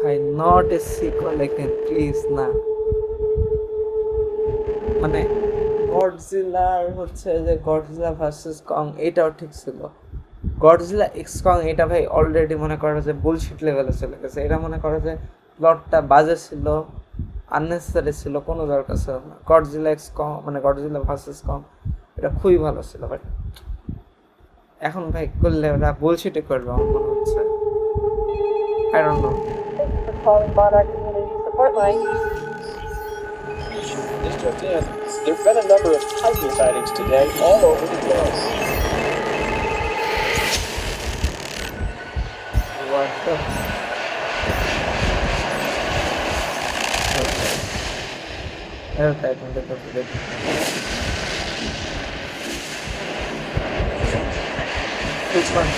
ভাই not a sequel again please না। মানে গডজিলার হচ্ছে যে গডজিলা ভার্সেস কং এটাও ঠিক ছিল, গডজিলা এক্স কং এটা ভাই অলরেডি মনে করো যে বুলশিট লেভেলে চলে গেছে। এটা মনে করো যে প্লটটা বাজে ছিল, আননেসেসারি ছিল, কোনো দরকার ছিল না। গডজিলা এক্স কং মানে গডজিলা ভার্সেস কং এটা খুবই ভালো ছিল ভাই। এখন ভাই করলে ওরা বুলশিটে করবে আমার মনে হচ্ছে। I don't know. Calling Monarch Community Support Line. District in. There have been a number of Titan sightings today all over the globe. What the? Titan দেখো দেখো। Which one?